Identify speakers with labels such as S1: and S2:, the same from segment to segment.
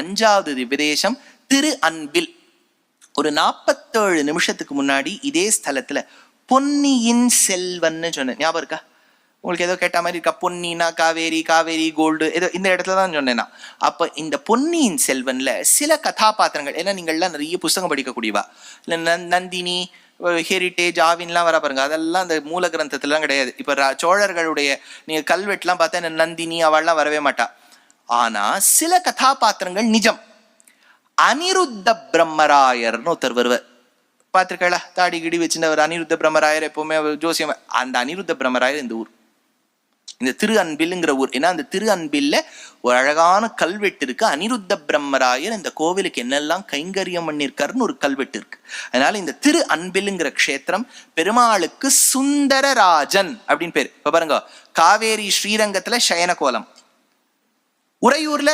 S1: 5வது திவ்யதேசம் திரு அன்பில். ஒரு 47 நிமிஷத்துக்கு முன்னாடி இதே ஸ்தலத்துல பொன்னியின் செல்வன்னு சொன்னேன், ஞாபகம் இருக்கா? உங்களுக்கு ஏதோ கேட்ட மாதிரி இருக்கா? பொன்னினா காவேரி, காவேரி கோல்டு, ஏதோ இந்த இடத்துல தான் சொன்னேன்னா. அப்ப இந்த பொன்னியின் செல்வன்ல சில கதாபாத்திரங்கள், ஏன்னா நீங்கள்லாம் நிறைய புஸ்தகம் படிக்கக்கூடியவா, இல்லை நந்தினி, ஹெரிட்டேஜ், ஆவின்லாம் வர பாருங்க, அதெல்லாம் அந்த மூல கிரந்தத்துலாம் கிடையாது. இப்ப சோழர்களுடைய நீங்க கல்வெட்டுலாம் பார்த்தா நந்தினி அவள்லாம் வரவே மாட்டா. ஆனா சில கதாபாத்திரங்கள் நிஜம். அனிருத்த பிரம்மராயர்னு ஒருத்தர் வருவர், பார்த்திருக்கா? தாடி கிடி வச்சுருந்தவர் அனிருத்த பிரம்மராயர், எப்பவுமே ஜோசியம். அந்த அனிருத்த பிரம்மராயர் இந்த ஊர், இந்த திரு அன்பில்ங்கிற ஊர். ஏன்னா அந்த திரு அன்பில்ல ஒரு அழகான கல்வெட்டு இருக்கு. அனிருத்த பிரம்மராயர் இந்த கோவிலுக்கு என்னெல்லாம் கைங்கரியம் பண்ணியிருக்காருன்னு ஒரு கல்வெட்டு இருக்கு. அதனால இந்த திரு அன்பில்ங்கிற க்ஷேத்திரம் பெருமாளுக்கு சுந்தரராஜன் அப்படின்னு பேரு. இப்ப பாருங்க, காவேரி ஸ்ரீரங்கத்துல சயன கோலம், உறையூர்ல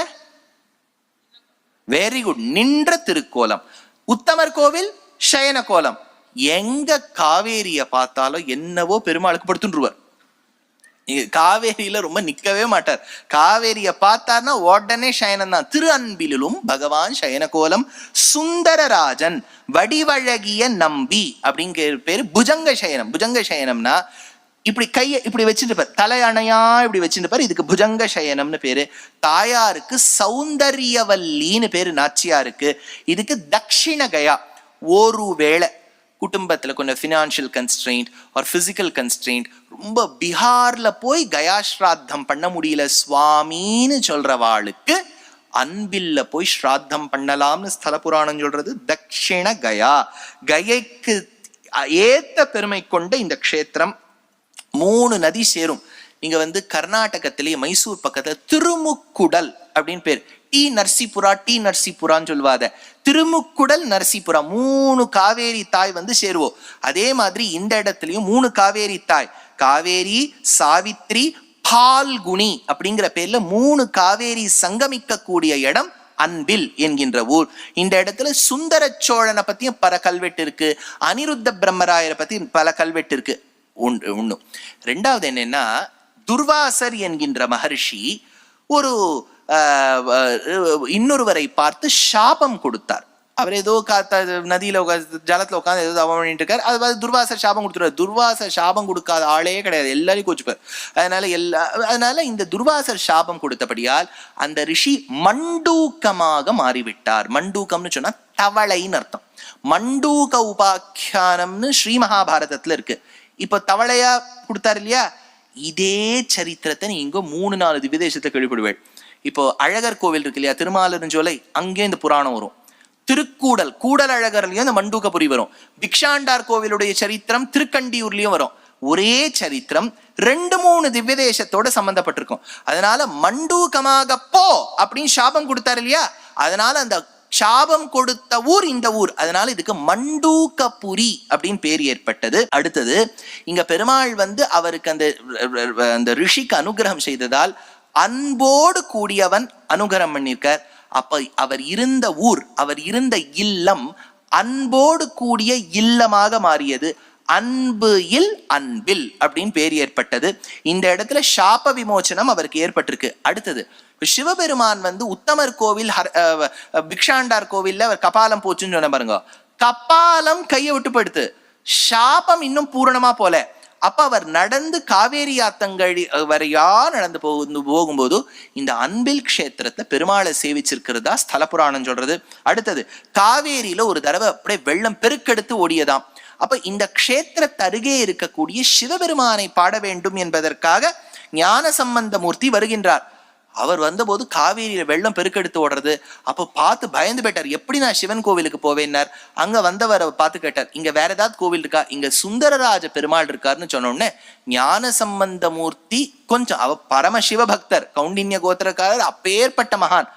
S1: வெரி குட் நின்ற திருக்கோலம், உத்தமர் கோவில் சயன கோலம். எங்க காவேரிய பார்த்தாலும் என்னவோ பெருமாளுக்கு படுத்துருவார். காவேரியில ரொம்ப நிக்கவே மாட்டார். காவேரிய பார்த்தார்னா உடனே சயனம் தான். திரு அன்பிலும் பகவான் சயன கோலம். சுந்தரராஜன் வடிவழகிய நம்பி அப்படிங்கிற பேரு புஜங்க சயனம். புஜங்க சயனம்னா இப்படி கையை இப்படி வச்சுட்டு, தலையணையா இப்படி வச்சுட்டு, இதுக்கு புஜங்க சயனம்னு பேரு. தாயாருக்கு சௌந்தரியவல்லின்னு பேரு, நாச்சியாருக்கு. இதுக்கு தட்சிண கயா. ஒருவேளை குடும்பத்துல கொஞ்சம் ஃபினான்ஷியல் கன்ஸ்ட்ரெயின்ட் ஒரு பிசிக்கல் கன்ஸ்ட்ரெயின்ட், ரொம்ப பீகார்ல போய் கயாஸ்ராத்தம் பண்ண முடியல சுவாமின்னு சொல்றவாளுக்கு அன்பில்ல போய் ஸ்ராத்தம் பண்ணலாம்னு ஸ்தல புராணம் சொல்றது. தட்சிண கயா, கயைக்கு ஏத்த பெருமை கொண்ட இந்த க்ஷேத்திரம். 3 நதி சேரும். நீங்க கர்நாடகத்திலேயே மைசூர் பக்கத்துல திருமுக்குடல் அப்படின்னு பேர். டி நர்சிபுரான்னு சொல்லுவாத. திருமுக்குடல் நரசிபுரா, 3 காவேரி தாய் சேருவோம். அதே மாதிரி இந்த இடத்துலயும் 3 காவேரி தாய், காவேரி, சாவித்ரி, பால்குனி அப்படிங்கிற பேர்ல 3 காவேரி சங்கமிக்க கூடிய இடம் அன்பில் என்கின்ற ஊர். இந்த இடத்துல சுந்தர சோழனை பத்தியும் பல கல்வெட்டு இருக்கு, அனிருத்த பிரம்மராயரை பத்தி பல கல்வெட்டு இருக்கு. ஒண்ணு. 2வது என்னன்னா, துர்வாசர் என்கின்ற மகர்ஷி ஒரு இன்னொருவரை பார்த்து சாபம் கொடுத்தார். அவர் ஏதோ நதியில ஜலத்துல உட்காந்து ஏதோ தவம் பண்ணிட்டு இருக்காரு. அது துர்வாசர் சாபம் கொடுத்துருவார். துர்வாசர் சாபம் கொடுக்காத ஆளே கிடையாது, எல்லாரையும் கோச்சுப்பார். அதனால இந்த துர்வாசர் சாபம் கொடுத்தபடியால் அந்த ரிஷி மண்டூக்கமாக மாறிவிட்டார். மண்டூக்கம்னு சொன்னா தவளைன்னு அர்த்தம். மண்டூக உபாக்கியானம்னு ஸ்ரீ மகாபாரதத்துல இருக்கு. இப்ப தவளையா கொடுத்தாரு இல்லையா, இதே சரித்திரத்தை நீங்க 3-4 திவ்யதேசத்தை கேள்விப்படுவேன். இப்போ அழகர் கோவில் இருக்கு இல்லையா, திருமாலிருஞ்சோலை, அங்கே இந்த புராணம் வரும். திருக்கூடல், கூடல் அழகர்லயும் இந்த மண்டூகபுரி வரும். பிக்ஷாண்டார் கோவிலுடைய சரித்திரம் திருக்கண்டியூர்லயும் வரும். ஒரே சரித்திரம் 2-3 திவ்யதேசத்தோட சம்பந்தப்பட்டிருக்கும். அதனால மண்டூகமாக போ அப்படின்னு சாபம் கொடுத்தாரு இல்லையா, அதனால அந்த சாபம் கொடுத்த ஊர் இந்த ஊர். அதனால இதுக்கு மண்டூகபுரி அப்படின்னு பேர் ஏற்பட்டது. அடுத்தது இங்க பெருமாள் அவருக்கு அந்த ரிஷிக்கு அனுகிரகம் செய்ததால் அன்போடு கூடியவன் அனுகிரகம் பண்ணியிருக்கார். அப்ப அவர் இருந்த ஊர், அவர் இருந்த இல்லம் அன்போடு கூடிய இல்லமாக மாறியது. அன்பு இல் அன்பில் அப்படின்னு பேர் ஏற்பட்டது. இந்த இடத்துல சாப விமோச்சனம் அவருக்கு ஏற்பட்டிருக்கு. அடுத்தது சிவபெருமான் உத்தமர் கோவில், பிக்ஷாண்டார் கோவில்ல அவர் கபாலம் போச்சுன்னு சொன்ன பாருங்க. கபாலம் கையை விட்டு படுத்து, சாபம் இன்னும் பூரணமா போல. அப்ப அவர் நடந்து காவேரி ஆத்தங்கழி வரையா நடந்து போகும்போது இந்த அன்பில் க்ஷேத்திரத்தை பெருமாளை சேவிச்சிருக்கிறதா ஸ்தல புராணம் சொல்றது. அடுத்தது காவேரியில ஒரு தடவை அப்படியே வெள்ளம் பெருக்கெடுத்து ஓடியதாம். அப்ப இந்த க்ஷேத்திரத்து அருகே இருக்கக்கூடிய சிவபெருமானை பாட வேண்டும் என்பதற்காக ஞான சம்பந்த மூர்த்தி வருகின்றார். அவர் வந்தபோது காவேரியில வெள்ளம் பெருக்கெடுத்து ஓடுறது. அப்போ பார்த்து பயந்து போயிட்டார். எப்படி நான் சிவன் கோவிலுக்கு போவேன்னார். அங்க வந்தவரை பார்த்து கேட்டார், இங்க வேற ஏதாவது கோவில் இருக்கா? இங்க சுந்தரராஜ பெருமாள் இருக்காருன்னு சொன்ன உடனே ஞான சம்பந்த மூர்த்தி கொஞ்சம் பரம சிவபக்தர், கௌண்டின்ய கோத்திரக்காரர், அப்பேற்பட்ட மகான்,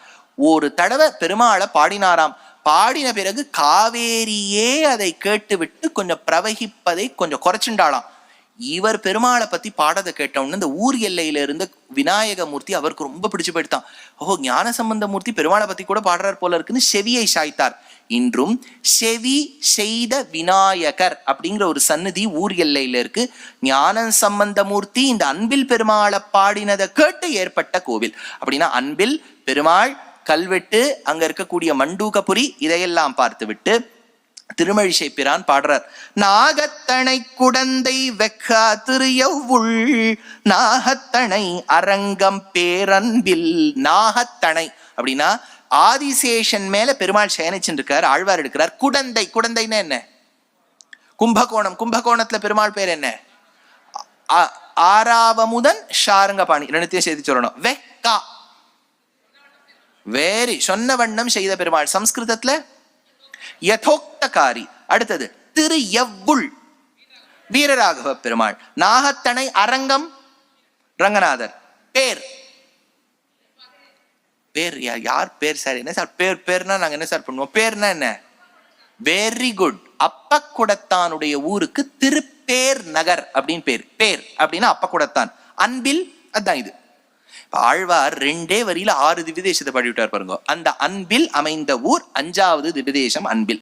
S1: ஒரு தடவை பெருமாளை பாடினாராம். பாடின பிறகு காவேரியே அதை கேட்டுவிட்டு கொஞ்சம் பிரவகிப்பதை கொஞ்சம் குறைச்சுண்டாளாம். இவர் பெருமாளை பத்தி பாடதை கேட்டவுன்னு இந்த ஊர் எல்லையில இருந்த விநாயக மூர்த்தி அவருக்கு ரொம்ப பிடிச்சு போயிட்டான். ஓஹோ, ஞான சம்பந்த மூர்த்தி பெருமாளை பத்தி கூட பாடுறார் போல இருக்குன்னு செவியை சாய்த்தார். இன்றும் செவி செய்த விநாயகர் அப்படிங்கிற ஒரு சன்னதி ஊர் எல்லையில இருக்கு. ஞான சம்பந்த மூர்த்தி இந்த அன்பில் பெருமாளை பாடினதை கேட்டு ஏற்பட்ட கோவில். அப்படின்னா அன்பில் பெருமாள் கல்வெட்டு, அங்க இருக்கக்கூடிய மண்டூகபுரி, இதையெல்லாம் பார்த்துவிட்டு திருமழிசை பிரான் பாடுறார். நாகத்தனை குடந்தை வெக்கா திரியவுள் நாகத்தனை அரங்கம் பேரன்பில். நாகத்தனை அப்படின்னா ஆதிசேஷன் மேல பெருமாள் சயனிச்சுட்டு இருக்கார், ஆழ்வார் எடுக்கிறார். குடந்தை, குடந்தைன்னா என்ன? கும்பகோணம். கும்பகோணத்துல பெருமாள் பேர் என்ன? ஆறாவமுதன் ஷாரங்கபாணி. ரெண்டுத்தையும் சேர்த்து சொல்லணும். வெக்கா, வேரி, சொன்ன வண்ணம் செய்த பெருமாள். சம்ஸ்கிருதத்துல யதோக்தகாரி. அடுத்தது திரு எவ்வுள், வீரராகவ பெருமாள். நாகத்தனை அரங்கம் ரங்கநாதர். பேர், பேர் யார் பேர் சார்? என்ன சார் பேர்? பேர்னா நாங்க என்ன சார் பண்ணுவோம்? பேர்னா என்ன? Very good. அப்பக்குடத்தானுடைய ஊருக்கு திருப்பேர் நகர் அப்படின்னு பேர். பேர் அப்படின்னா அப்பக்குடத்தான். அன்பில், அதான் இது. ஆழ்வார் 2 வரியில 6 திவ்யதேசத்தை பாடிவிட்டார் பாருங்க. அந்த அன்பில் அமைந்த ஊர் 5வது திவ்யதேசம் அன்பில்.